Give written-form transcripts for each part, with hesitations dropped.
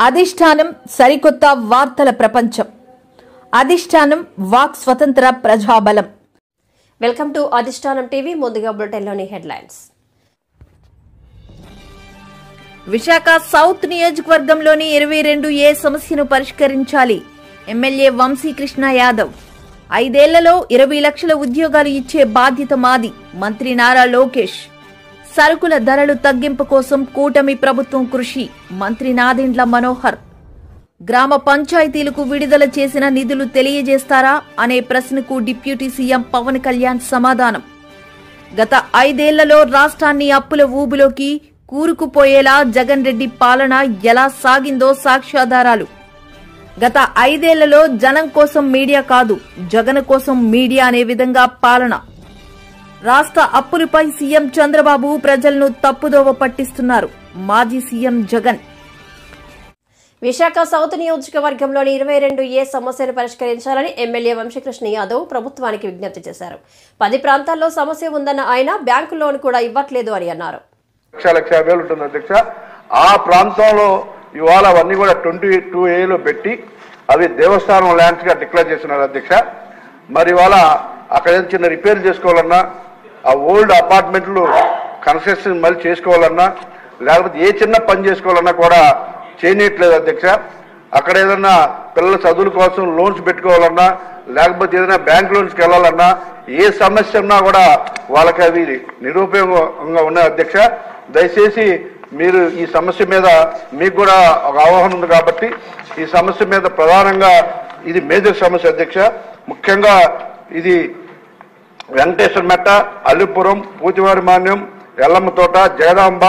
అధిష్టానం సరికొత్త వార్తల ప్రపంచం. అధిష్టానం వాక్ స్వతంత్ర ప్రజాబలం. వెల్కమ్ టు అధిష్టానం టీవీ. ముందుగా బులెటిన్లోని హెడ్లైన్స్. విశాఖ సౌత్ నియోజకవర్గంలోని 22A సమస్యను పరిష్కరించాలి. ఎమ్మెల్యే వంశీకృష్ణ యాదవ్. 5 ఏళ్లలో 20 లక్షల ఉద్యోగాలు ఇచ్చే బాధ్యత మాది. మంత్రి నారా లోకేష్. సరుకుల ధరలు తగ్గింపు కోసం కూటమి ప్రభుత్వం కృషి. మంత్రి నాదెండ్ల మనోహర్. గ్రామ పంచాయతీలకు విడుదల చేసిన నిధులు తెలియజేస్తారా అనే ప్రశ్నకు డిప్యూటీ సీఎం పవన్ కళ్యాణ్ సమాధానం. గత 5 ఏళ్లలో రాష్ట్రాన్ని అప్పుల ఊబిలోకి కూరుకుపోయేలా జగన్ రెడ్డి పాలన ఎలా సాగిందో సాక్ష్యాధారాలు. గత 5 ఏళ్లలో జనం కోసం మీడియా కాదు, జగన్ కోసం మీడియా అనే విధంగా పాలన. రాష్ట్ర అప్పులపై సీఎం చంద్రబాబు ప్రజలను తప్పుదోవ పట్టిస్తున్నారు. మాజీ సీఎం జగన్. విశాఖ సౌత్ నియోజకవర్గంలోని 22A సమస్యను పరిష్కరించాలని ఎమ్మెల్యే వంశీకృష్ణ యాదవ్ ప్రభుత్వానికి విజ్ఞప్తి చేశారు. 10 ప్రాంతాల్లో సమస్య ఉందన్న ఆయన బ్యాంకు లోన్ కూడా ఇవ్వట్లేదు అని అన్నారు. లక్ష ఉంటుంది అధ్యక్ష. ఆ ప్రాంతంలో ఇవాళ అవన్నీ కూడా 22Aలో పెట్టి అవి దేవస్థానం ల్యాండ్స్ గా డిక్లేర్ చేస్తున్నారు అధ్యక్ష. మరి ఇవాళ అక్కడ చిన్న రిపేర్ చేసుకోవాలన్నా, ఆ ఓల్డ్ అపార్ట్మెంట్లు కన్స్ట్రక్షన్ మళ్ళీ చేసుకోవాలన్నా, లేకపోతే ఏ చిన్న పని చేసుకోవాలన్నా కూడా చేయనట్లేదు అధ్యక్ష. అక్కడ ఏదన్నా పిల్లల చదువుల కోసం లోన్స్ పెట్టుకోవాలన్నా, లేకపోతే ఏదైనా బ్యాంక్ లోన్స్కి వెళ్ళాలన్నా, ఏ సమస్య ఉన్నా కూడా వాళ్ళకి అవి నిరుపయోగంగా ఉన్నాయి అధ్యక్ష. దయచేసి మీరు ఈ సమస్య మీద మీకు కూడా ఒక అవగాహన ఉంది కాబట్టి ఈ సమస్య మీద ప్రధానంగా ఇది మేజర్ సమస్య అధ్యక్ష. ముఖ్యంగా ఇది వెంకటేశ్వర మెట్ట, అల్లిపురం, పూతివారి మాన్యం, ఎల్లమ్మ తోట, జగదాంబ,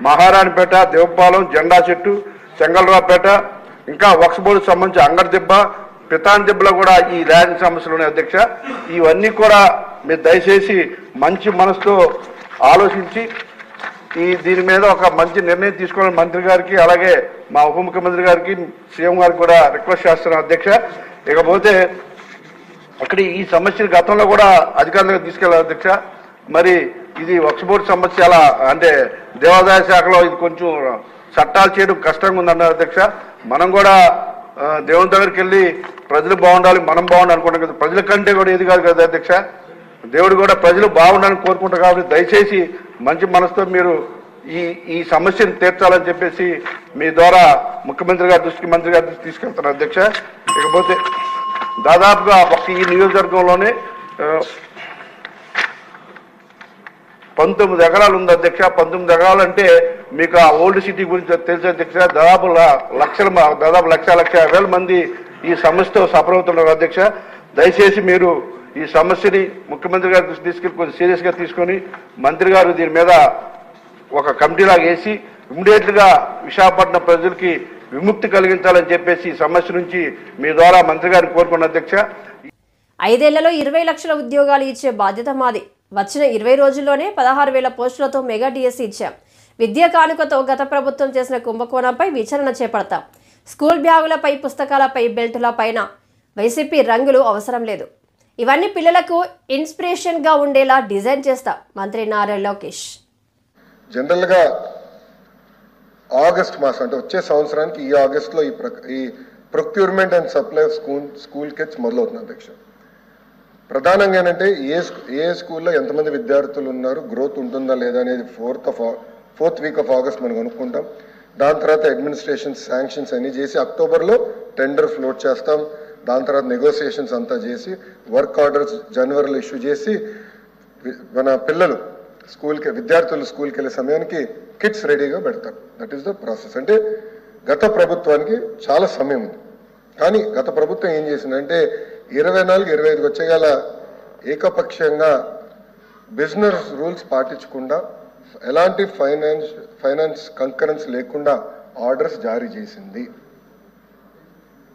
మహారాణిపేట, దేవపాలెం, జెండా చెట్టు, చెంగల్రావుపేట, ఇంకా వక్స్ బోర్డుకు సంబంధించి అంగడిదిబ్బ, పితాన్ దిబ్బలో కూడా ఈ ల్యాండ్ సమస్యలు ఉన్నాయి అధ్యక్ష. ఇవన్నీ కూడా మీరు దయచేసి మంచి మనసుతో ఆలోచించి దీని మీద ఒక మంచి నిర్ణయం తీసుకోవాలని మంత్రి గారికి, అలాగే మా ఉప ముఖ్యమంత్రి గారికి, సీఎం గారికి కూడా రిక్వెస్ట్ చేస్తున్నాం అధ్యక్ష. ఇకపోతే అక్కడ ఈ సమస్యను గతంలో కూడా అధికారులకు తీసుకెళ్లారు అధ్యక్ష. మరి ఇది వక్స్ బోర్డు సమస్య అలా అంటే దేవాదాయ శాఖలో ఇది కొంచెం చట్టాలు చేయడం కష్టంగా ఉందన్నారు అధ్యక్ష. మనం కూడా దేవుని దగ్గరికి వెళ్ళి ప్రజలు బాగుండాలి, మనం బాగుండాలి అనుకుంటాం కదా. ప్రజల కంటే కూడా ఇది కాదు కదా అధ్యక్ష. దేవుడు కూడా ప్రజలు బాగుండాలని కోరుకుంటారు కాబట్టి దయచేసి మంచి మనసుతో మీరు ఈ సమస్యను తీర్చాలని చెప్పేసి మీ ద్వారా ముఖ్యమంత్రి గారి దృష్టికి, మంత్రి గారి దృష్టికి తీసుకెళ్తారు అధ్యక్ష. ఇకపోతే దాదాపుగా ఈ నియోజకవర్గంలోనే 19 ఎకరాలు ఉంది అధ్యక్ష. 19 ఎకరాలు అంటే మీకు ఆ ఓల్డ్ సిటీ గురించి తెలిసే అధ్యక్ష. దాదాపు 1,50,000 మంది ఈ సమస్యతో సఫర్ అవుతున్నారు అధ్యక్ష. దయచేసి మీరు ఈ సమస్యని ముఖ్యమంత్రి గారి దృష్టి తీసుకెళ్ళి కొంచెం సీరియస్ గా తీసుకొని మంత్రి గారు దీని మీద ఒక కమిటీలాగా వేసి ఇమ్మీడియట్ గా విశాఖపట్నం ప్రజలకి విముక్తి కలిగించాలని చెప్పేసి ఈ సమస్య నుంచి మీ ద్వారా మంత్రి గారిని కోరుకున్న అధ్యక్ష. 5 ఏళ్లలో 20 లక్షల ఉద్యోగాలు ఇచ్చే బాధ్యత మాది. వచ్చిన 20 రోజుల్లోనే 16,000 పోస్టులతో మెగా డిఎస్సీ ఇచ్చాం. విద్యా కానుకతో గత ప్రభుత్వం చేసిన కుంభకోణంపై విచారణ చేపడతాం. స్కూల్ బ్యాగులపై, పుస్తకాలపై, బెల్టుల పైన వైసీపీ రంగులు అవసరం లేదు. ఇవన్నీ పిల్లలకు ఇన్స్పిరేషన్ గా ఉండేలా డిజైన్ చేస్తాం. మంత్రి నారా లోకేష్. జనరల్ గా ఆగస్ట్ మాసం అంటే వచ్చే సంవత్సరానికి ఈ ఆగస్టులో ఈ procurement and supply of school kits మొదలవుతుంది అధ్యక్ష. ప్రధానంగా ఏంటంటే ఏ స్కూల్లో ఎంతమంది విద్యార్థులు ఉన్నారు, గ్రోత్ ఉంటుందా లేదా అనేది 4th వీక్ ఆఫ్ ఆగస్ట్ మనం అనుకుంటాం. దాని తర్వాత అడ్మినిస్ట్రేషన్ శాంక్షన్స్ అన్ని చేసి అక్టోబర్లో టెండర్ ఫ్లోట్ చేస్తాం. దాని తర్వాత నెగోసియేషన్స్ అంతా చేసి వర్క్ ఆర్డర్స్ జనవరిలో ఇష్యూ చేసి మన పిల్లలు విద్యార్థులు స్కూల్కి వెళ్ళే సమయానికి కిట్స్ రెడీగా పెడతారు. That is the process. అంటే గత ప్రభుత్వానికి చాలా సమయం ఉంది. కానీ గత ప్రభుత్వం ఏం చేసిందంటే 24, 25 వచ్చేగల ఏకపక్షంగా బిజినెస్ రూల్స్ పాటించకుండా, ఎలాంటి ఫైనాన్స్ కంకరెన్స్ లేకుండా ఆర్డర్స్ జారీ చేసింది.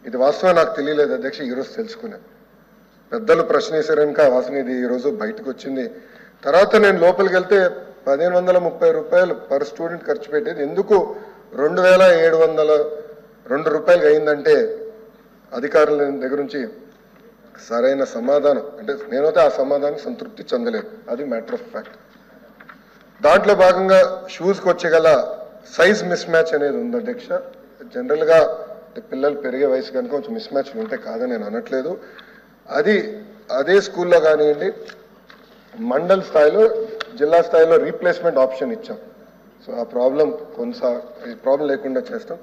ఇది వాస్తవం నాకు తెలియలేదు అధ్యక్ష, ఈరోజు తెలుసుకున్నాను. పెద్దలు ప్రశ్న వేశారనుక వాస్తవం ఇది ఈరోజు బయటకు వచ్చింది. తర్వాత నేను లోపలికి వెళ్తే 1,530 రూపాయలు పర్ స్టూడెంట్ ఖర్చు పెట్టేది ఎందుకు 2,702 రూపాయలు అయిందంటే అధికారుల దగ్గర నుంచి సరైన సమాధానం అంటే నేనైతే ఆ సమాధానం సంతృప్తి చెందలేదు. అది మ్యాటర్ ఆఫ్ ఫ్యాక్ట్. దాంట్లో భాగంగా షూస్కి వచ్చేగల సైజ్ మిస్ మ్యాచ్ అనేది ఉంది అధ్యక్ష. జనరల్గా పిల్లలు పెరిగే వయసు కనుక కొంచెం మిస్ మ్యాచ్లు ఉంటే కాదని నేను అనట్లేదు. అదే స్కూల్లో కానివ్వండి, మండల్ స్థాయిలో, జిల్లా స్థాయిలో రీప్లేస్మెంట్ ఆప్షన్ ఇచ్చాం. సో ఆ ప్రాబ్లం లేకుండా చేస్తాం.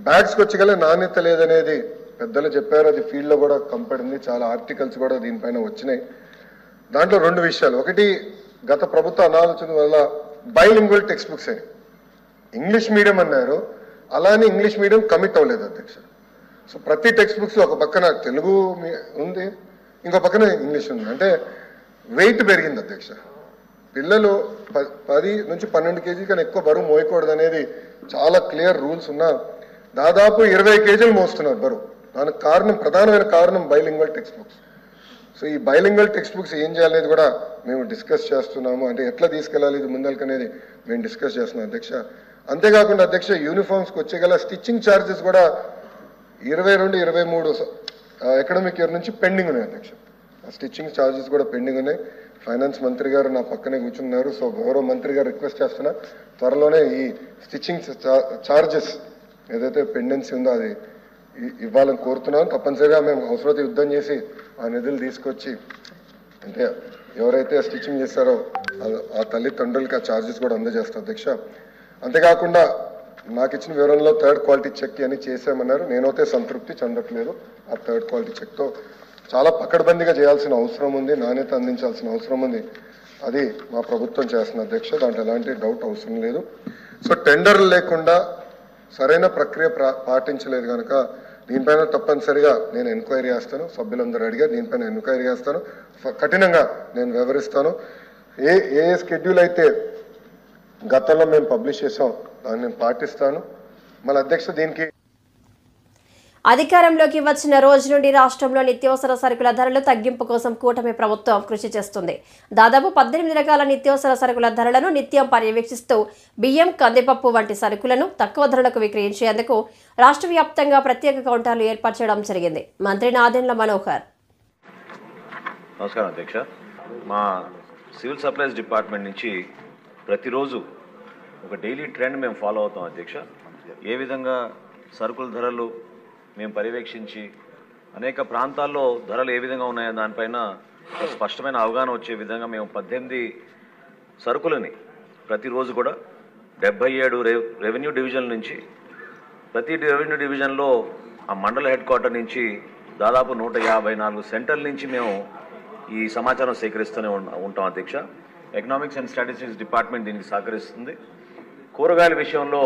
బ్యాగ్స్కి వచ్చి నాణ్యత లేదనేది పెద్దలు చెప్పారు, అది ఫీల్డ్లో కూడా కంపడింది. చాలా ఆర్టికల్స్ కూడా దీనిపైన వచ్చినాయి. దాంట్లో 2 విషయాలు. ఒకటి, గత ప్రభుత్వ అనాలోచన వల్ల బైలింగ్వల్ టెక్స్ట్ బుక్స్ అని ఇంగ్లీష్ మీడియం అన్నారు, అలానే ఇంగ్లీష్ మీడియం కమిట్ అవ్వలేదు అధ్యక్ష. సో ప్రతి టెక్స్ట్ బుక్స్ ఒక పక్కన తెలుగు ఉంది, ఇంకో పక్కన ఇంగ్లీష్ ఉంది. అంటే వెయిట్ పెరిగింది అధ్యక్ష. పిల్లలు 10 నుంచి 12 కేజీ కన్నా ఎక్కువ బరువు మోయకూడదు అనేది చాలా క్లియర్ రూల్స్ ఉన్నా దాదాపు 20 కేజీలు మోస్తున్నారు బరువు. దానికి ప్రధానమైన కారణం బైలింగ్వల్ టెక్స్ట్ బుక్స్. సో ఈ బైలింగ్వల్ టెక్స్ట్ బుక్స్ ఏం చేయాలనేది కూడా మేము డిస్కస్ చేస్తున్నాము. అంటే ఎట్లా తీసుకెళ్ళాలి ఇది ముందరికి అనేది మేము డిస్కస్ చేస్తున్నాం అధ్యక్ష. అంతేకాకుండా అధ్యక్ష, యూనిఫామ్స్కి వచ్చేగల స్టిచ్చింగ్ ఛార్జెస్ కూడా 22-23 అకాడమిక్ ఇయర్ నుంచి పెండింగ్ ఉన్నాయి అధ్యక్ష. ఆ స్టిచ్చింగ్ ఛార్జెస్ కూడా పెండింగ్ ఉన్నాయి. ఫైనాన్స్ మంత్రి గారు నా పక్కనే కూర్చున్నారు. సో గౌరవ మంత్రి గారు రిక్వెస్ట్ చేస్తున్నా, త్వరలోనే ఈ స్టిచ్చింగ్ ఛార్జెస్ ఏదైతే పెండెన్సీ ఉందో అది ఇవ్వాలని కోరుతున్నాను. తప్పనిసరిగా మేము అవసరమైతే యుద్ధం చేసి ఆ నిధులు తీసుకొచ్చి, అంటే ఎవరైతే స్టిచ్చింగ్ చేస్తారో ఆ తల్లిదండ్రులకి ఆ ఛార్జెస్ కూడా అందజేస్తాం అధ్యక్ష. అంతేకాకుండా నాకు ఇచ్చిన వివరంలో 3rd క్వాలిటీ చెక్ అని చేసామన్నారు. నేనైతే సంతృప్తి చెందట్లేదు. ఆ 3rd క్వాలిటీ చెక్తో చాలా పకడ్బందీగా చేయాల్సిన అవసరం ఉంది, నాణ్యత అందించాల్సిన అవసరం ఉంది. అది మా ప్రభుత్వం చేస్తున్న అధ్యక్ష, దాంట్లో ఎలాంటి డౌట్ అవసరం లేదు. సో టెండర్లు లేకుండా సరైన ప్రక్రియ పాటించలేదు కనుక దీనిపైన తప్పనిసరిగా నేను ఎంక్వైరీ చేస్తాను. సభ్యులందరూ అడిగారు, దీనిపైన ఎంక్వైరీ చేస్తాను, కఠినంగా నేను వివరిస్తాను. ఏ షెడ్యూల్ అయితే గతంలో మేము పబ్లిష్ చేసాం దాన్ని నేను పాటిస్తాను. మళ్ళీ అధ్యక్ష, దీనికి అధికారంలోకి వచ్చిన రోజు నుండి రాష్ట్రంలో నిత్యావసర సరుకుల ధరలు తగ్గింపు కోసం కూటమి ప్రభుత్వం కృషి చేస్తుంది. దాదాపు 18 రకాల నిత్యావసర సరుకుల ధరలను నిత్యం పర్యవేక్షిస్తూ బియ్యం, కందిపప్పు వంటి సరుకులను తక్కువ ధరలకు విక్రయించేందుకు రాష్ట్ర వ్యాప్తంగా ప్రత్యేక కౌంటర్లు ఏర్పాటు చేయడం జరిగింది. మంత్రి నాదెండ్ల మనోహర్. నమస్కారం అధ్యక్ష. మా సివిల్ సప్లైస్ డిపార్ట్మెంట్ నుంచి ప్రతిరోజు ఒక డైలీ ట్రెండ్ మేము ఫాలో అవుతాం అధ్యక్ష. ఏ విధంగా సరుకుల ధరలు మేము పర్యవేక్షించి అనేక ప్రాంతాల్లో ధరలు ఏ విధంగా ఉన్నాయో దానిపైన స్పష్టమైన అవగాహన వచ్చే విధంగా మేము 18 సరుకులని ప్రతిరోజు కూడా 77 రెవెన్యూ డివిజన్ల నుంచి, ప్రతి రెవెన్యూ డివిజన్లో ఆ మండల హెడ్ క్వార్టర్ నుంచి దాదాపు 154 సెంటర్ల నుంచి మేము ఈ సమాచారం సేకరిస్తూనే ఉంటాం అధ్యక్ష. ఎకనామిక్స్ అండ్ స్టాటిస్టిక్స్ డిపార్ట్మెంట్ దీనికి సహకరిస్తుంది. కూరగాయల విషయంలో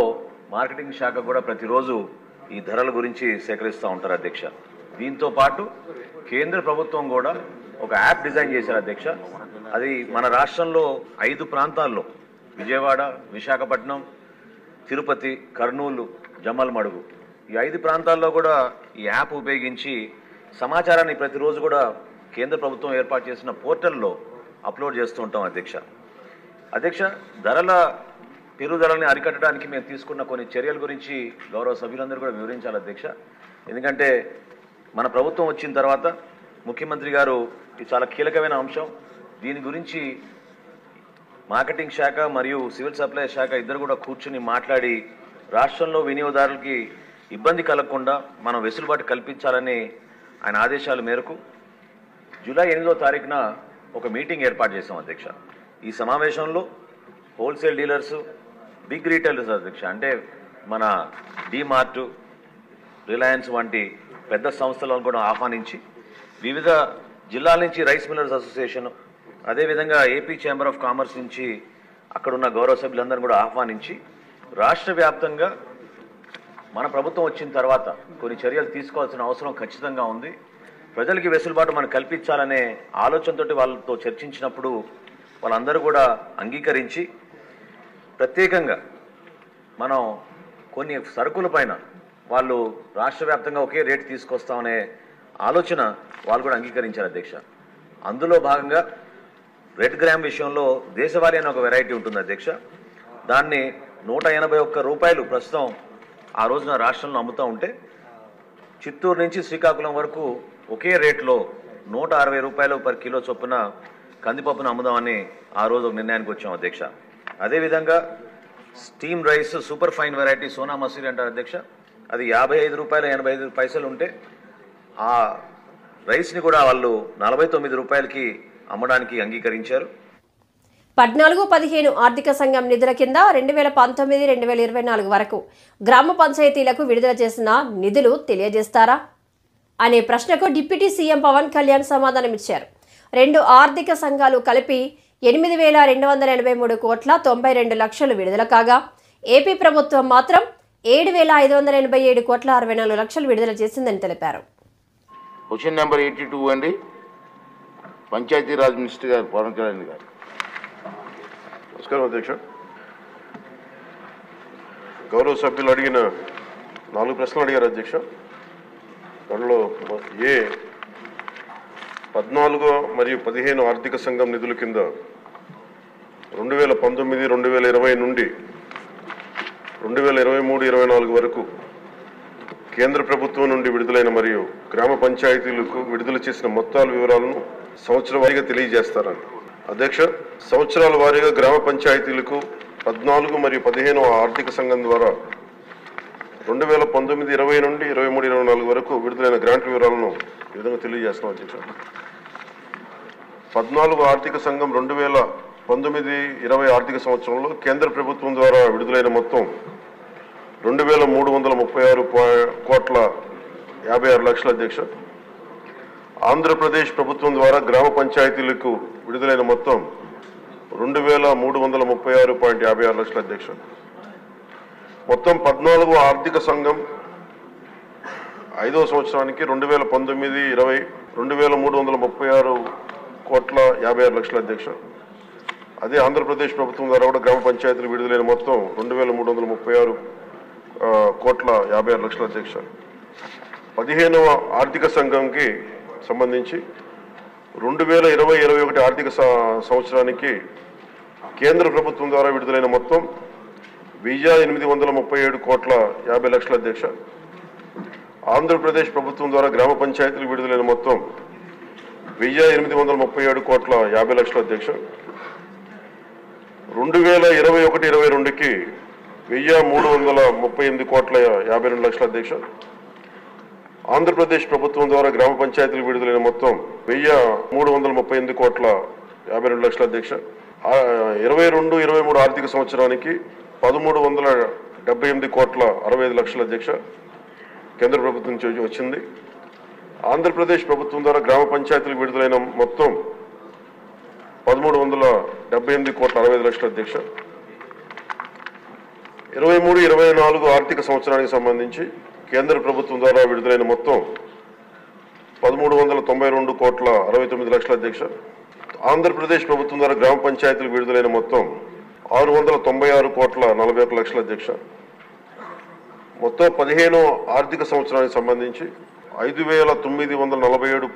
మార్కెటింగ్ శాఖ కూడా ప్రతిరోజు ఈ ధరల గురించి సేకరిస్తూ ఉంటారు అధ్యక్ష. దీంతో పాటు కేంద్ర ప్రభుత్వం కూడా ఒక యాప్ డిజైన్ చేశారు అధ్యక్ష. అది మన రాష్ట్రంలో 5 ప్రాంతాల్లో, విజయవాడ, విశాఖపట్నం, తిరుపతి, కర్నూలు, జమ్మలమడుగు, ఈ 5 ప్రాంతాల్లో కూడా ఈ యాప్ ఉపయోగించి సమాచారాన్ని ప్రతిరోజు కూడా కేంద్ర ప్రభుత్వం ఏర్పాటు చేసిన పోర్టల్లో అప్లోడ్ చేస్తూ ఉంటాం అధ్యక్ష. ధరల పెరుగుదలని అరికట్టడానికి మేము తీసుకున్న కొన్ని చర్యల గురించి గౌరవ సభ్యులందరూ కూడా వివరించాలి అధ్యక్ష. ఎందుకంటే మన ప్రభుత్వం వచ్చిన తర్వాత ముఖ్యమంత్రి గారు ఇది చాలా కీలకమైన అంశం. దీని గురించి మార్కెటింగ్ శాఖ మరియు సివిల్ సప్లై శాఖ ఇద్దరు కూడా కూర్చుని మాట్లాడి రాష్ట్రంలో వినియోగదారులకి ఇబ్బంది కలగకుండా మనం వెసులుబాటు కల్పించాలని ఆయన ఆదేశాల మేరకు జూలై 8వ తారీఖున ఒక మీటింగ్ ఏర్పాటు చేశాం అధ్యక్ష. ఈ సమావేశంలో హోల్సేల్ డీలర్సు, బిగ్ రీటైలర్స్ అధ్యక్ష, అంటే మన డిమార్ట్, రిలయన్స్ వంటి పెద్ద సంస్థలను కూడా ఆహ్వానించి వివిధ జిల్లాల నుంచి రైస్ మిల్లర్స్ అసోసియేషన్, అదేవిధంగా ఏపీ ఛాంబర్ ఆఫ్ కామర్స్ నుంచి అక్కడున్న గౌరవ సభ్యులందరూ కూడా ఆహ్వానించి రాష్ట్ర వ్యాప్తంగా మన ప్రభుత్వం వచ్చిన తర్వాత కొన్ని చర్యలు తీసుకోవాల్సిన అవసరం ఖచ్చితంగా ఉంది. ప్రజలకి వెసులుబాటు మనం కల్పించాలనే ఆలోచనతోటి వాళ్ళతో చర్చించినప్పుడు వాళ్ళందరూ కూడా అంగీకరించి ప్రత్యేకంగా మనం కొన్ని సరుకుల పైన వాళ్ళు రాష్ట్ర వ్యాప్తంగా ఒకే రేటు తీసుకొస్తామనే ఆలోచన వాళ్ళు కూడా అంగీకరించారు అధ్యక్ష. అందులో భాగంగా రెడ్ గ్రామ్ విషయంలో దేశవాళీ అనే ఒక వెరైటీ ఉంటుంది అధ్యక్ష. దాన్ని 181 రూపాయలు ప్రస్తుతం ఆ రోజున రాష్ట్రంలో అమ్ముతూ ఉంటే చిత్తూరు నుంచి శ్రీకాకుళం వరకు ఒకే రేట్లో 160 రూపాయలు పర్ కిలో చొప్పున కందిపప్పును అమ్ముదామని ఆ రోజు ఒక నిర్ణయానికి వచ్చాం అధ్యక్ష. అదేవిధంగా steam rice super fine variety Sona Masuri అంటారు అధ్యక్ష. అది 55 రూపాయలు 85 పైసలు ఉంటే ఆ రైస్ని కూడా వాళ్ళు 49 రూపాయలకి అమ్మడానికి అంగీకరించారు. 14-15 ఆర్థిక సంఘం నిధుల కింద 2019-2024 వరకు గ్రామ పంచాయతీలకు విడుదల చేసిన నిధులు తెలియజేస్తారా అనే ప్రశ్నకు డిప్యూటీ సీఎం పవన్ కళ్యాణ్ సమాధానమిచ్చారు. 2 ఆర్థిక సంఘాలు కలిపి 8,283 కోట్ల 92 లక్షలు విడుదల కాగా ఏపీ ప్రభుత్వం మాత్రం 7,587 కోట్ల 64 లక్షలు విడుదల చేసిందని తెలిపారు. క్వశ్చన్ నెంబర్ 82 అండి, పంచాయతీరాజ్ మినిస్టర్ గారు పవన్ కళ్యాణ్ గారు. నమస్కారం అధ్యక్ష. గౌరవ సభ్యులు అడిగిన 4 ప్రశ్నలు అడిగారు అధ్యక్ష. దానిలో 14 మరియు 15 ఆర్థిక సంఘం నిధుల కింద 2019-2020 నుండి 2023-24 వరకు కేంద్ర ప్రభుత్వం నుండి విడుదలైన మరియు గ్రామ పంచాయతీలకు విడుదల చేసిన మొత్తాల వివరాలను సంవత్సర వారీగా తెలియజేస్తారని. అధ్యక్ష, సంవత్సరాల వారీగా గ్రామ పంచాయతీలకు 14 మరియు 15 ఆర్థిక సంఘం ద్వారా 2019-20 నుండి 23-24 వరకు విడుదలైన గ్రాంట్ వివరాలను ఈ విధంగా తెలియజేస్తున్నాం అధ్యక్ష. 14 ఆర్థిక సంఘం 2019-20 ఆర్థిక సంవత్సరంలో కేంద్ర ప్రభుత్వం ద్వారా విడుదలైన మొత్తం 2,336 కోట్ల 56 లక్షల అధ్యక్ష. ఆంధ్రప్రదేశ్ ప్రభుత్వం ద్వారా గ్రామ పంచాయతీలకు విడుదలైన మొత్తం 2,336.56 లక్షల అధ్యక్ష. మొత్తం 14 ఆర్థిక సంఘం 5వ సంవత్సరానికి 2019-20 2,336 కోట్ల 56 లక్షల అధ్యక్ష. అదే ఆంధ్రప్రదేశ్ ప్రభుత్వం ద్వారా కూడా గ్రామ పంచాయతీలు విడుదలైన మొత్తం 2,336 కోట్ల 56 లక్షల అధ్యక్ష. 15వ ఆర్థిక సంఘంకి సంబంధించి 2020-21 ఆర్థిక సంవత్సరానికి కేంద్ర ప్రభుత్వం ద్వారా విడుదలైన మొత్తం 1,837 కోట్ల 50 లక్షల అధ్యక్ష. ఆంధ్రప్రదేశ్ ప్రభుత్వం ద్వారా గ్రామ పంచాయతీలు విడుదలైన మొత్తం 1,837 కోట్ల 50 లక్షల అధ్యక్ష. 2021-22కి 1,338 కోట్ల 52 లక్షల అధ్యక్ష. ఆంధ్రప్రదేశ్ ప్రభుత్వం ద్వారా గ్రామ పంచాయతీలు విడుదలైన మొత్తం 1,338 కోట్ల 52 లక్షల అధ్యక్ష. 22-23 ఆర్థిక సంవత్సరానికి 1,378 కోట్ల 65 లక్షల అధ్యక్ష కేంద్ర ప్రభుత్వం నుంచి వచ్చింది. ఆంధ్రప్రదేశ్ ప్రభుత్వం ద్వారా గ్రామ పంచాయతీలు విడుదలైన మొత్తం 1,378 కోట్ల 65 లక్షల అధ్యక్ష. 23-24 ఆర్థిక సంవత్సరానికి సంబంధించి కేంద్ర ప్రభుత్వం ద్వారా విడుదలైన మొత్తం 1,392 కోట్ల 69 లక్షల అధ్యక్ష. ఆంధ్రప్రదేశ్ ప్రభుత్వం ద్వారా గ్రామ పంచాయతీలు విడుదలైన మొత్తం 696 కోట్ల 41 లక్షల అధ్యక్ష. మొత్తం 15 ఆర్థిక సంవత్సరానికి సంబంధించి 5,947.30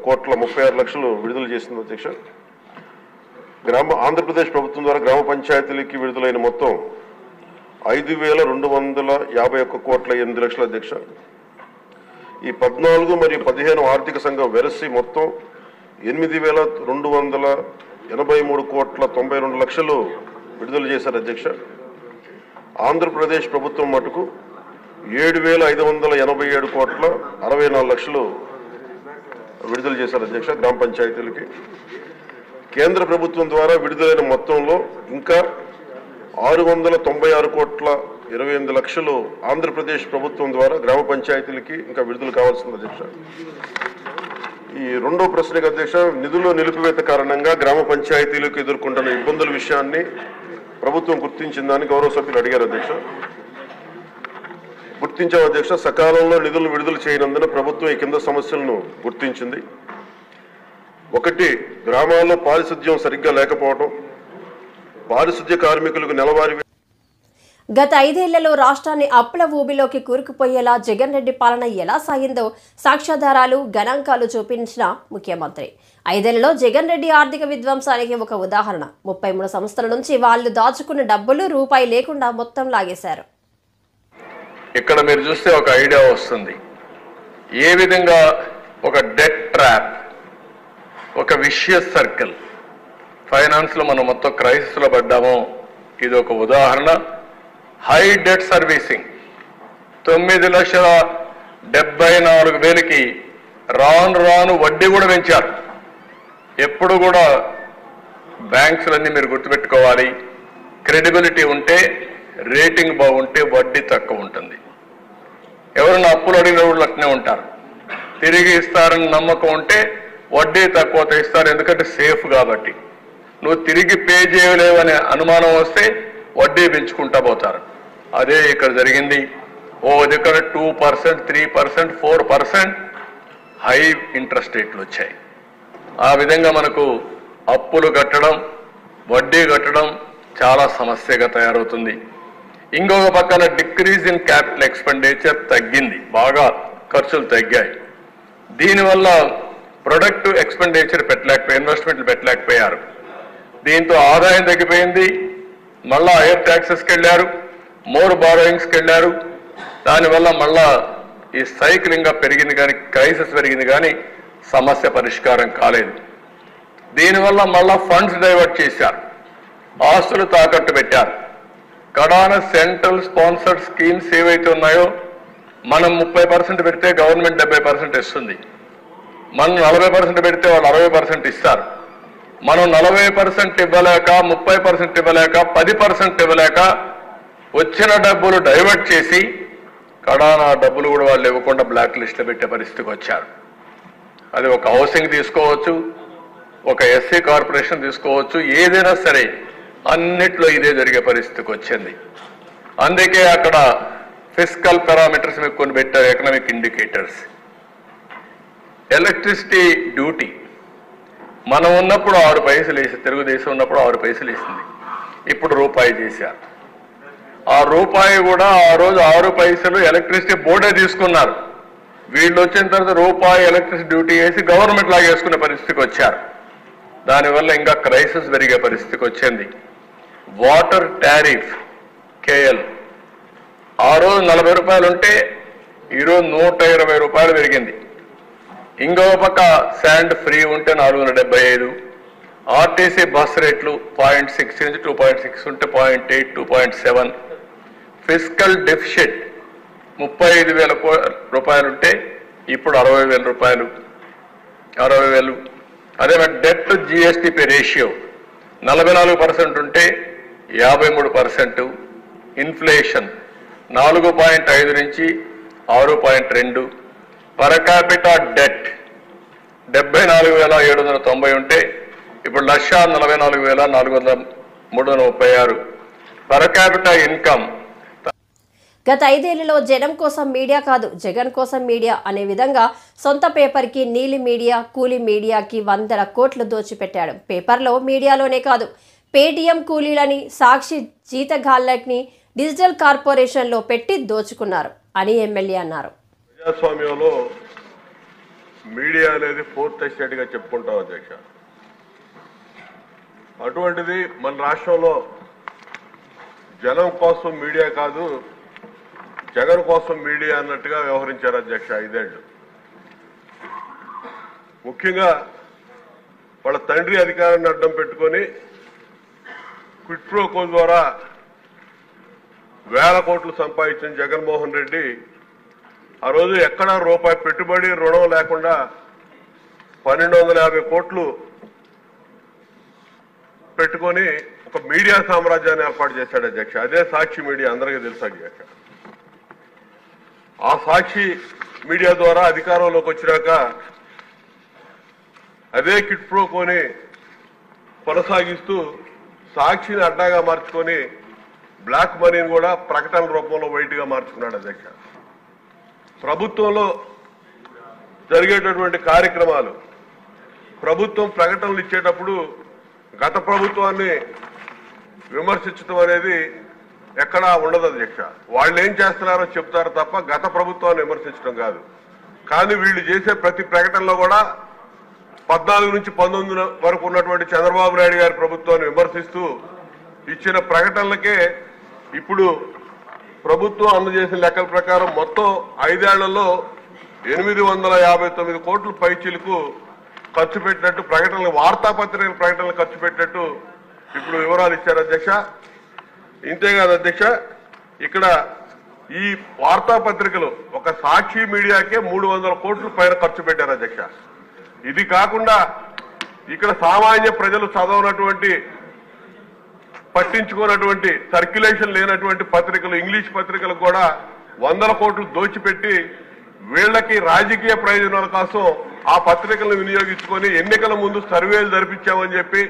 కోట్ల 36 లక్షలు విడుదల చేసింది అధ్యక్ష. ఆంధ్రప్రదేశ్ ప్రభుత్వం ద్వారా గ్రామ పంచాయతీలకి విడుదలైన మొత్తం 5,251 కోట్ల 8 లక్షల అధ్యక్ష. ఈ 14 మరియు 15 ఆర్థిక సంఘం వెరసి మొత్తం 8,283 కోట్ల 92 లక్షలు విడుదల చేశారు అధ్యక్ష. ఆంధ్రప్రదేశ్ ప్రభుత్వం మటుకు 7,587 కోట్ల 64 లక్షలు విడుదల చేశారు అధ్యక్ష గ్రామ పంచాయతీలకి. కేంద్ర ప్రభుత్వం ద్వారా విడుదలైన మొత్తంలో ఇంకా 696 కోట్ల 28 లక్షలు ఆంధ్రప్రదేశ్ ప్రభుత్వం ద్వారా గ్రామ పంచాయతీలకి ఇంకా విడుదల కావాల్సింది అధ్యక్ష. ఈ రెండో ప్రశ్నకు అధ్యక్ష, నిధుల నిలిపివేత కారణంగా గ్రామ పంచాయతీలకు ఎదుర్కొంటున్న ఇబ్బందుల విషయాన్ని ప్రభుత్వం గుర్తించిందని గౌరవ సభ్యులు అడిగారు అధ్యక్ష. గుర్తించాం అధ్యక్ష. సకాలంలో నిధులను విడుదల చేయనందున ప్రభుత్వం ఈ కింద సమస్యలను గుర్తించింది. 1, గ్రామాల్లో పారిశుద్ధ్యం సరిగ్గా లేకపోవడం, పారిశుద్ధ్య కార్మికులకు నెలవారీ. గత 5 ఏళ్లలో రాష్ట్రాన్ని అప్పుల ఊబిలోకి కూరుకుపోయేలా జగన్ రెడ్డి పాలన ఎలా సాగిందో సాక్ష్యాధారాలు గణాంకాలు చూపించిన ముఖ్యమంత్రి 5 ఏళ్లలో జగన్ రెడ్డి ఆర్థిక విధ్వంసానికి ఒక ఉదాహరణ. 33 సంస్థల నుంచి వాళ్ళు దాచుకున్న డబ్బులు రూపాయి లేకుండా మొత్తం లాగేశారు. ఇక్కడ మీరు చూస్తే ఒక ఐడియా వస్తుంది ఏ విధంగా ఒక డెట్ ట్రాప్, ఒక విషియస్ సర్కిల్ ఫైనాన్స్లో మనం మొత్తం క్రైసిస్లో పడ్డామో ఇది ఒక ఉదాహరణ. హై డెట్ సర్వీసింగ్, 9,74,000కి రాను రాను వడ్డీ కూడా పెంచారు. ఎప్పుడు కూడా బ్యాంక్స్లన్నీ మీరు గుర్తుపెట్టుకోవాలి, క్రెడిబిలిటీ ఉంటే, రేటింగ్ బాగుంటే వడ్డీ తక్కువ ఉంటుంది. ఎవరైనా అప్పులు అడిగిన వాళ్ళు అట్నే ఉంటారు. తిరిగి ఇస్తారని నమ్మకం ఉంటే వడ్డీ తక్కువ ఇస్తారు, ఎందుకంటే సేఫ్ కాబట్టి. నువ్వు తిరిగి పే చేయలేవనే అనుమానం వస్తే వడ్డీ పెంచుకుంటా పోతారు. అదే ఇక్కడ జరిగింది. ఓ దగ్గర 2%, 3%, 4% హై ఇంట్రెస్ట్ రేట్లు వచ్చాయి. ఆ విధంగా మనకు అప్పులు కట్టడం, వడ్డీ కట్టడం చాలా సమస్యగా తయారవుతుంది. ఇంకొక పక్కన డిక్రీజ్ ఇన్ క్యాపిటల్ ఎక్స్పెండిచర్ తగ్గింది, బాగా ఖర్చులు తగ్గాయి. దీనివల్ల ప్రొడక్టివ్ ఎక్స్పెండిచర్ ఇన్వెస్ట్మెంట్లు పెట్టలేకపోయారు. దీంతో ఆదాయం తగ్గిపోయింది. మళ్ళా హైయర్ ట్యాక్సెస్కి వెళ్ళారు, మోర్ బారోయింగ్స్కి వెళ్ళారు. దానివల్ల మళ్ళా ఈ సైక్లింగ్గా పెరిగింది, కానీ క్రైసిస్ పెరిగింది, కానీ సమస్య పరిష్కారం కాలేదు. దీనివల్ల మళ్ళా ఫండ్స్ డైవర్ట్ చేశారు, ఆస్తులు తాకట్టు పెట్టారు. కడాన సెంట్రల్ స్పాన్సర్డ్ స్కీమ్స్ ఏవైతే ఉన్నాయో, మనం 30% పెడితే గవర్నమెంట్ 70% ఇస్తుంది. మనం 40% పెడితే వాళ్ళు 60% ఇస్తారు. మనం 40% ఇవ్వలేక, 30% ఇవ్వలేక, 10% ఇవ్వలేక వచ్చిన డబ్బులు డైవర్ట్ చేసి కడాన డబ్బులు కూడా వాళ్ళు ఇవ్వకుండా బ్లాక్ లిస్ట్లో పెట్టే పరిస్థితికి వచ్చారు. అది ఒక హౌసింగ్ తీసుకోవచ్చు, ఒక ఎస్సీ కార్పొరేషన్ తీసుకోవచ్చు, ఏదైనా సరే అన్నిట్లో ఇదే జరిగే పరిస్థితికి వచ్చింది. అందుకే అక్కడ ఫిస్కల్ పారామీటర్స్ మీకు కొన్ని పెట్టారు, ఎకనామిక్ ఇండికేటర్స్. ఎలక్ట్రిసిటీ డ్యూటీ మనం ఉన్నప్పుడు 6 పైసలు వేసి, తెలుగుదేశం ఉన్నప్పుడు 6 పైసలు వేసింది, ఇప్పుడు రూపాయి చేశారు. ఆ రూపాయి కూడా ఆ రోజు 6 పైసలు ఎలక్ట్రిసిటీ బోర్డే తీసుకున్నారు. వీళ్ళు వచ్చిన తర్వాత రూపాయి ఎలక్ట్రిసిటీ డ్యూటీ వేసి గవర్నమెంట్ లాగా వేసుకునే పరిస్థితికి వచ్చారు. దానివల్ల ఇంకా క్రైసిస్ పెరిగే పరిస్థితికి వచ్చింది. వాటర్ టారిఫ్ కేఎల్ ఆ రోజు 40 రూపాయలు ఉంటే ఈరోజు 120 రూపాయలు పెరిగింది. ఇంకో పక్క శాండ్ ఫ్రీ ఉంటే 475, ఆర్టీసీ బస్ రేట్లు 0.6 నుంచి 2.6 ఉంటే 0.8, 2.7. ఫిస్కల్ డెఫిషిట్ 35,000 రూపాయలు ఉంటే ఇప్పుడు 60,000 రూపాయలు, 60,000. అదే డెట్ టు జిఎస్టిపి రేషియో 44% ఉంటే 53%. ఇన్ఫ్లేషన్ 4.5 నుంచి 6.2. పర్ క్యాపిటా డెట్ 74,790 ఉంటే ఇప్పుడు 1,44,336. Per capita income. గత 5 ఏళ్లలో జనం కోసం మీడియా కాదు, జగన్ కోసం మీడియా అనే విధంగా సొంత పేపర్కి నీలి మీడియా, కూలీ మీడియాకి 100 కోట్లు దోచిపెట్టాడు. పేపర్లో, మీడియాలోనే కాదు, పేటీఎం కూలీలని, సాక్షి జీతగాళ్లని డిజిటల్ కార్పొరేషన్లో పెట్టి దోచుకున్నారు అని ఎమ్మెల్యే అన్నారు. ప్రజాస్వామ్యంలో మీడియా అనేది 4th ఎస్టేట్గా చెప్పుకుంటాం అధ్యక్ష. అటువంటిది మన రాష్ట్రంలో జనం కోసం మీడియా కాదు, జగన్ కోసం మీడియా అన్నట్టుగా వ్యవహరించారు అధ్యక్ష 5 ఏళ్లు. ముఖ్యంగా వాళ్ళ తండ్రి అధికారాన్ని అడ్డం పెట్టుకొని క్విట్ ప్రో కో ద్వారా వేల కోట్లు సంపాదించిన జగన్మోహన్ రెడ్డి ఆ రోజు ఎక్కడా రూపాయి పెట్టుబడి, రుణం లేకుండా 1,250 కోట్లు పెట్టుకొని ఒక మీడియా సామ్రాజ్యాన్ని ఏర్పాటు చేశాడు అధ్యక్ష. అదే సాక్షి మీడియా, అందరికీ తెలుసు అధ్యక్ష. ఆ సాక్షి మీడియా ద్వారా అధికారంలోకి వచ్చినాక అదే కిట్ ప్రో కోని కొనసాగిస్తూ సాక్షిని అడ్డాగా మార్చుకొని బ్లాక్ మనీని కూడా ప్రకటనల రూపంలో బయటగా మార్చుకున్నాడు అధ్యక్ష. ప్రభుత్వంలో జరిగేటటువంటి కార్యక్రమాలు, ప్రభుత్వం ప్రకటనలు ఇచ్చేటప్పుడు గత ప్రభుత్వాన్ని విమర్శించడం అనేది ఎక్కడా ఉండదు అధ్యక్ష. వాళ్ళు ఏం చేస్తున్నారో చెప్తారు తప్ప గత ప్రభుత్వాన్ని విమర్శించడం కాదు. కానీ వీళ్ళు చేసే ప్రతి ప్రకటనలో కూడా 14 నుంచి 19 వరకు ఉన్నటువంటి చంద్రబాబు నాయుడు గారి ప్రభుత్వాన్ని విమర్శిస్తూ ఇచ్చిన ప్రకటనలకే ఇప్పుడు ప్రభుత్వం అందజేసిన లెక్కల ప్రకారం మొత్తం 5 ఏళ్లలో 859 కోట్ల పైచీలకు ఖర్చు పెట్టినట్టు ప్రకటనలు, వార్తాపత్రికల ప్రకటనలు ఖర్చు పెట్టినట్టు ఇప్పుడు వివరాలు ఇచ్చారు అధ్యక్ష. ఇంతేకాదు అధ్యక్ష, ఇక్కడ ఈ వార్తాపత్రికలు ఒక సాక్షి మీడియాకే 300 కోట్ల పైన ఖర్చు పెట్టారు అధ్యక్ష. ఇది కాకుండా ఇక్కడ సామాన్య ప్రజలు చదవనటువంటి, పట్టించుకోనటువంటి, సర్క్యులేషన్ లేనటువంటి పత్రికలు, ఇంగ్లీష్ పత్రికలకు కూడా 100 కోట్లు దోచిపెట్టి వీళ్ళకి రాజకీయ ప్రయోజనాల కోసం ఆ పత్రికలను వినియోగించుకొని ఎన్నికల ముందు సర్వేలు జరిపించామని చెప్పి,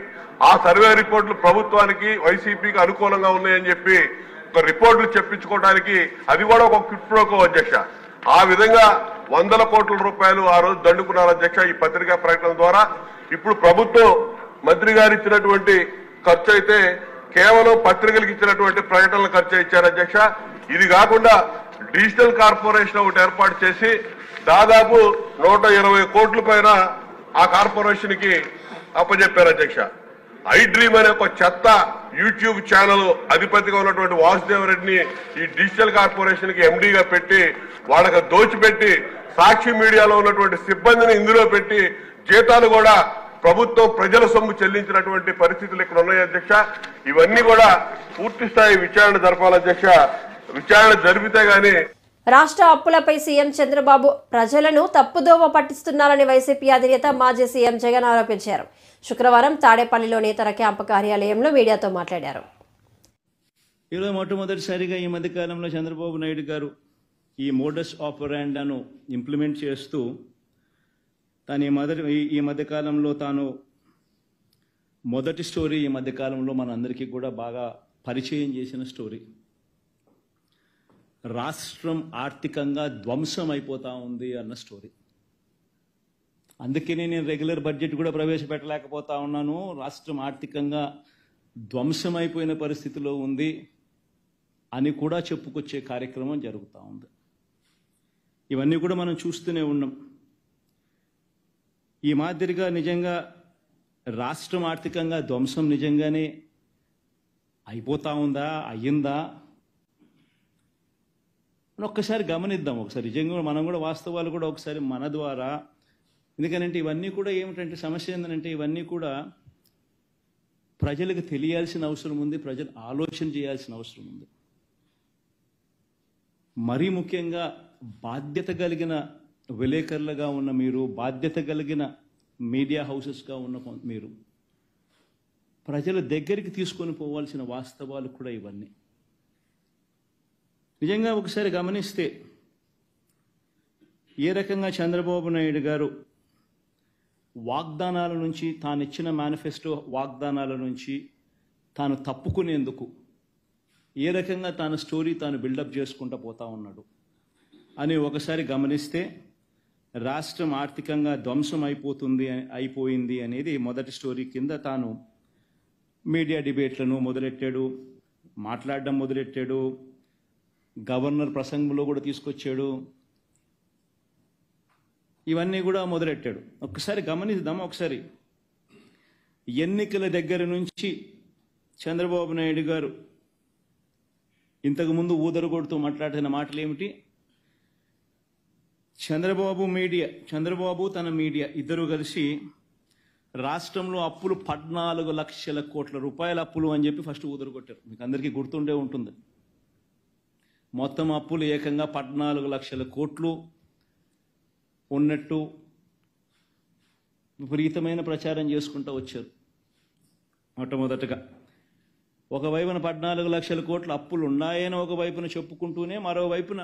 ఆ సర్వే రిపోర్టులు ప్రభుత్వానికి, వైసీపీకి అనుకూలంగా ఉన్నాయని చెప్పి ఒక రిపోర్టులు చెప్పించుకోవడానికి అది కూడా ఒక క్విట్ ప్రోకో అధ్యక్ష. ఆ విధంగా 100 కోట్ల రూపాయలు ఆ రోజు దండుకున్నారు అధ్యక్ష ఈ పత్రికా ప్రకటన ద్వారా. ఇప్పుడు ప్రభుత్వం మంత్రి గారు ఇచ్చినటువంటి ఖర్చు అయితే కేవలం పత్రికలకు ఇచ్చినటువంటి ప్రకటనల ఖర్చు ఇచ్చారు అధ్యక్ష. ఇది కాకుండా డిజిటల్ కార్పొరేషన్ ఒకటి ఏర్పాటు చేసి దాదాపు 120 కోట్ల పైన ఆ కార్పొరేషన్ కి అప్పచెప్పారు అధ్యక్ష. ఐ డ్రీమ్ అనే ఒక చెత్త యూట్యూబ్ ఛానల్ అధిపతిగా ఉన్నటువంటి వాసుదేవ్ రెడ్డిని ఈ డిజిటల్ కార్పొరేషన్ కి ఎండీగా పెట్టి వాళ్ళకి దోచిపెట్టి సాక్షి మీడియాలో ఉన్నటువంటి సిబ్బందిని ఇందులో పెట్టి జీతాలు కూడా ప్రభుత్వం ప్రజల సొమ్ము చెల్లించినటువంటి పరిస్థితులు ఇక్కడ ఉన్నాయి అధ్యక్ష. ఇవన్నీ కూడా పూర్తి స్థాయి విచారణ జరపాలి అధ్యక్ష. విచారణ జరిపితే గానీ రాష్ట్ర అప్పులపై సీఎం చంద్రబాబు ప్రజలను తప్పుదోవ పట్టిస్తున్నారని వైసీపీ అధినేత మాజీ సీఎం జగన్ ఆరోపించారు. శుక్రవారం తాడేపల్లిలోని తన క్యాంపు కార్యాలయంలో మీడియాతో మాట్లాడారు. ఈరోజు మొట్టమొదటిసారిగా ఈ మధ్యకాలంలో చంద్రబాబు నాయుడు గారు ఈ మోడస్ ఆపరాండాను ఇంప్లిమెంట్ చేస్తూ ఈ మధ్యకాలంలో తాను మొదటి స్టోరీ ఈ మధ్యకాలంలో మనందరికీ కూడా బాగా పరిచయం చేసిన స్టోరీ. రాష్ట్రం ఆర్థికంగా ధ్వంసం అయిపోతా ఉంది అన్న స్టోరీ. అందుకనే నేను రెగ్యులర్ బడ్జెట్ కూడా ప్రవేశపెట్టలేకపోతా ఉన్నాను. రాష్ట్రం ఆర్థికంగా ధ్వంసమైపోయిన పరిస్థితిలో ఉంది అని కూడా చెప్పుకొచ్చే కార్యక్రమం జరుగుతూ ఉంది. ఇవన్నీ కూడా మనం చూస్తూనే ఉన్నాం. ఈ మాదిరిగా నిజంగా రాష్ట్రం ఆర్థికంగా ధ్వంసం నిజంగానే అయిపోతా ఉందా, అయ్యిందా అని ఒక్కసారి గమనిద్దాం. ఒకసారి నిజంగా మనం కూడా వాస్తవాలు కూడా ఒకసారి మన ద్వారా, ఎందుకనంటే ఇవన్నీ కూడా ఏమిటంటే సమస్య ఏంటంటే ఇవన్నీ కూడా ప్రజలకు తెలియాల్సిన అవసరం ఉంది, ప్రజలు ఆలోచన చేయాల్సిన అవసరం ఉంది. మరీ ముఖ్యంగా బాధ్యత కలిగిన విలేకరులుగా ఉన్న మీరు, బాధ్యత కలిగిన మీడియా హౌసెస్గా ఉన్న మీరు ప్రజల దగ్గరికి తీసుకొని పోవాల్సిన వాస్తవాలు కూడా ఇవన్నీ. నిజంగా ఒకసారి గమనిస్తే ఏ రకంగా చంద్రబాబు నాయుడు గారు వాగ్దానాల నుంచి, తాను ఇచ్చిన మేనిఫెస్టో వాగ్దానాల నుంచి తాను తప్పుకునేందుకు ఏ రకంగా తాను స్టోరీ తాను బిల్డప్ చేసుకుంటూ పోతా ఉన్నాడు అని ఒకసారి గమనిస్తే, రాష్ట్రం ఆర్థికంగా ధ్వంసం అయిపోయింది అనేది మొదటి స్టోరీ కింద తాను మీడియా డిబేట్లను మొదలెట్టాడు, మాట్లాడడం మొదలెట్టాడు, గవర్నర్ ప్రసంగంలో కూడా తీసుకొచ్చాడు, ఇవన్నీ కూడా మొదలెట్టాడు. ఒక్కసారి గమనిద్దాం. ఒకసారి ఎన్నికల దగ్గర నుంచి చంద్రబాబు నాయుడు గారు ఇంతకుముందు ఊదరగొడుతూ మాట్లాడుతున్న మాటలు ఏమిటి? చంద్రబాబు తన మీడియా ఇద్దరు కలిసి రాష్ట్రంలో అప్పులు 14 లక్షల కోట్ల రూపాయల అప్పులు అని చెప్పి ఫస్ట్ ఊదరగొట్టారు. మీకు అందరికీ గుర్తుండే ఉంటుంది. మొత్తం అప్పులు ఏకంగా 14 లక్షల కోట్లు ఉన్నట్టు విపరీతమైన ప్రచారం చేసుకుంటూ వచ్చారు. మొట్టమొదటగా ఒకవైపున 14 లక్షల కోట్ల అప్పులు ఉన్నాయని ఒకవైపున చెప్పుకుంటూనే, మరోవైపున